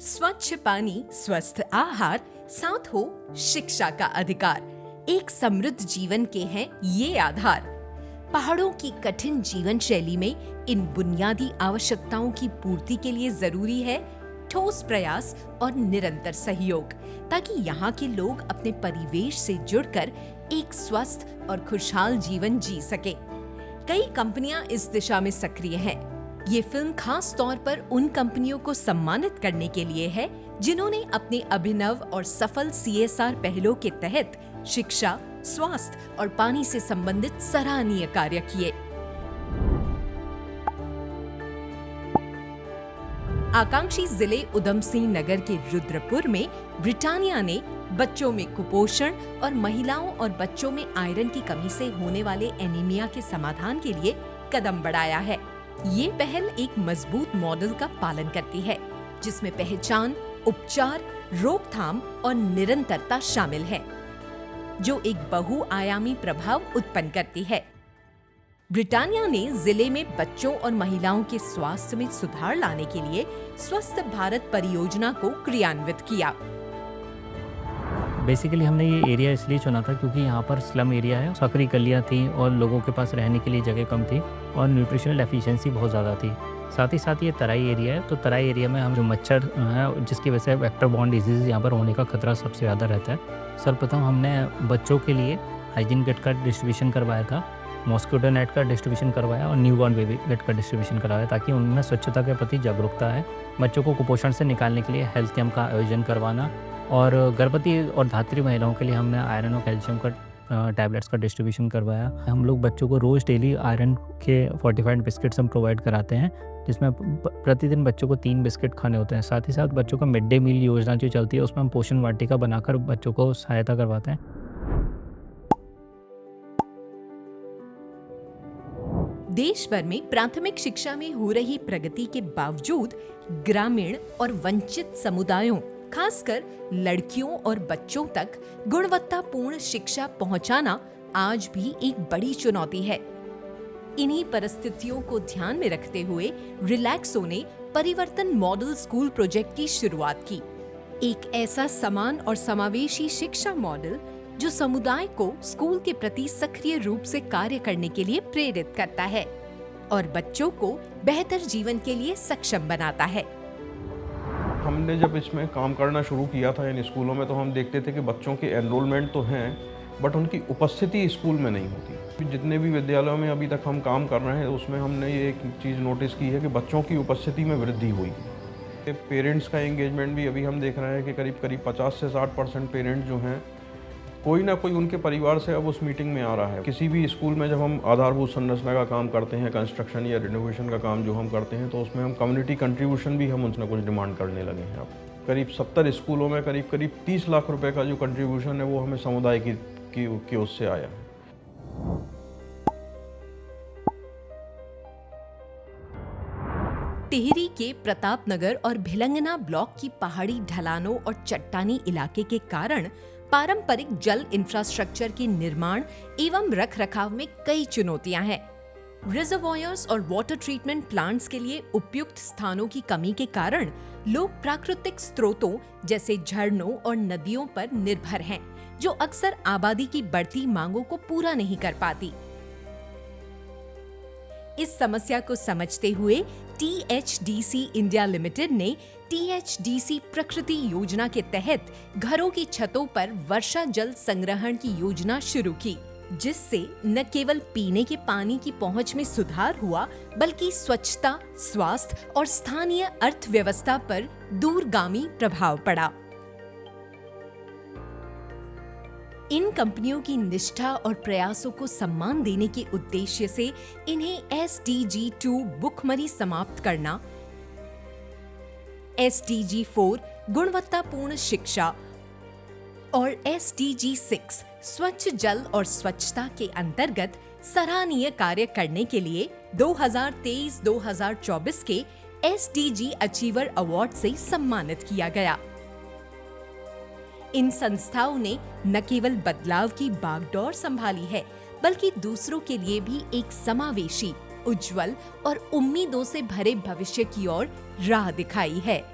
स्वच्छ पानी, स्वस्थ आहार, साथ हो शिक्षा का अधिकार। एक समृद्ध जीवन के हैं ये आधार। पहाड़ों की कठिन जीवन शैली में इन बुनियादी आवश्यकताओं की पूर्ति के लिए जरूरी है ठोस प्रयास और निरंतर सहयोग, ताकि यहाँ के लोग अपने परिवेश से जुड़कर एक स्वस्थ और खुशहाल जीवन जी सके। कई कंपनियां इस दिशा में सक्रिय हैं। ये फिल्म खास तौर पर उन कंपनियों को सम्मानित करने के लिए है जिन्होंने अपने अभिनव और सफल CSR पहलों के तहत शिक्षा, स्वास्थ्य और पानी से संबंधित सराहनीय कार्य किए। आकांक्षी जिले उधम सिंह नगर के रुद्रपुर में ब्रिटानिया ने बच्चों में कुपोषण और महिलाओं और बच्चों में आयरन की कमी से होने वाले एनीमिया के समाधान के लिए कदम बढ़ाया है। ये पहल एक मजबूत मॉडल का पालन करती है, जिसमें पहचान, उपचार, रोकथाम और निरंतरता शामिल है, जो एक बहुआयामी प्रभाव उत्पन्न करती है। ब्रिटानिया ने जिले में बच्चों और महिलाओं के स्वास्थ्य में सुधार लाने के लिए स्वस्थ भारत परियोजना को क्रियान्वित किया। बेसिकली हमने ये एरिया इसलिए चुना था क्योंकि यहाँ पर स्लम एरिया है, सकरी गलियाँ थी और लोगों के पास रहने के लिए जगह कम थी और न्यूट्रिशनल एफिशिएंसी बहुत ज़्यादा थी। साथ ही साथ ये तराई एरिया है, तो तराई एरिया में हम जो मच्छर है जिसकी वजह से वेक्टर बॉर्न डिजीज़ यहाँ पर होने का खतरा सबसे ज़्यादा रहता है। सर्वप्रथम हमने बच्चों के लिए हाइजीन किट का डिस्ट्रीब्यूशन करवाया था, मॉस्किटो नेट का डिस्ट्रीब्यूशन करवाया और न्यूबॉर्न बेबी किट का डिस्ट्रीब्यूशन करवाया, ताकि उनमें स्वच्छता के प्रति जागरूकता है। बच्चों को कुपोषण से निकालने के लिए हेल्थ कैंप का आयोजन करवाना और गर्भवती और धात्री महिलाओं के लिए हमने आयरन और कैल्शियम का टैबलेट्स का डिस्ट्रीब्यूशन करवाया। हम लोग बच्चों को रोज़ डेली आयरन के फोर्टिफाइड बिस्किट्स हम प्रोवाइड कराते हैं, जिसमें प्रतिदिन बच्चों को 3 बिस्किट खाने होते हैं। साथ ही साथ बच्चों का मिड डे मील योजना जो चलती है उसमें हम पोषण वाटिका बनाकर बच्चों को सहायता करवाते हैं। देश भर में प्राथमिक शिक्षा में हो रही प्रगति के बावजूद ग्रामीण और वंचित समुदायों, खासकर लड़कियों और बच्चों तक गुणवत्तापूर्ण शिक्षा पहुंचाना आज भी एक बड़ी चुनौती है। इन्हीं परिस्थितियों को ध्यान में रखते हुए रिलैक्सो ने परिवर्तन मॉडल स्कूल प्रोजेक्ट की शुरुआत की। एक ऐसा समान और समावेशी शिक्षा मॉडल जो समुदाय को स्कूल के प्रति सक्रिय रूप से कार्य करने के लिए प्रेरित करता है और बच्चों को बेहतर जीवन के लिए सक्षम बनाता है। हमने जब इसमें काम करना शुरू किया था इन स्कूलों में, तो हम देखते थे कि बच्चों के एनरोलमेंट तो हैं, बट उनकी उपस्थिति स्कूल में नहीं होती। जितने भी विद्यालयों में अभी तक हम काम कर रहे हैं उसमें हमने ये एक चीज़ नोटिस की है कि बच्चों की उपस्थिति में वृद्धि हुई है। पेरेंट्स का एंगेजमेंट भी अभी हम देख रहे हैं कि करीब 50 से 60% पेरेंट्स जो हैं, कोई ना कोई उनके परिवार से अब उस मीटिंग में आ रहा है। किसी भी स्कूल में जब हम आधारभूत संरचना का काम करते हैं, कंस्ट्रक्शन या रिनोवेशन का काम जो हम करते हैं, तो उसमें हम कम्युनिटी कंट्रीब्यूशन भी हम उनसे कुछ डिमांड करने लगे हैं। अब करीब 70 स्कूलों में करीब 30 लाख रुपए का जो कंट्रीब्यूशन है वो हमें समुदाय की उससे आया है। टिहरी के प्रतापनगर और भिलंगना ब्लॉक की पहाड़ी ढलानों और चट्टानी इलाके के कारण पारंपरिक जल इंफ्रास्ट्रक्चर के निर्माण एवं रखरखाव में कई चुनौतियां हैं। रिजर्वॉयर्स और वाटर ट्रीटमेंट प्लांट्स के लिए उपयुक्त स्थानों की कमी के कारण लोग प्राकृतिक स्रोतों जैसे झरनों और नदियों पर निर्भर हैं, जो अक्सर आबादी की बढ़ती मांगों को पूरा नहीं कर पाती। इस समस्या को समझते हुए THDC इंडिया लिमिटेड ने THDC प्रकृति योजना के तहत घरों की छतों पर वर्षा जल संग्रहण की योजना शुरू की, जिससे न केवल पीने के पानी की पहुंच में सुधार हुआ, बल्कि स्वच्छता, स्वास्थ्य और स्थानीय अर्थव्यवस्था पर दूरगामी प्रभाव पड़ा। इन कंपनियों की निष्ठा और प्रयासों को सम्मान देने के उद्देश्य से इन्हें SDG 2 भुखमरी समाप्त करना, SDG 4 गुणवत्तापूर्ण शिक्षा और SDG 6 स्वच्छ जल और स्वच्छता के अंतर्गत सराहनीय कार्य करने के लिए 2023-2024 के SDG अचीवर अवार्ड से सम्मानित किया गया। इन संस्थाओं ने न केवल बदलाव की बागडोर संभाली है, बल्कि दूसरों के लिए भी एक समावेशी, उज्जवल और उम्मीदों से भरे भविष्य की ओर राह दिखाई है।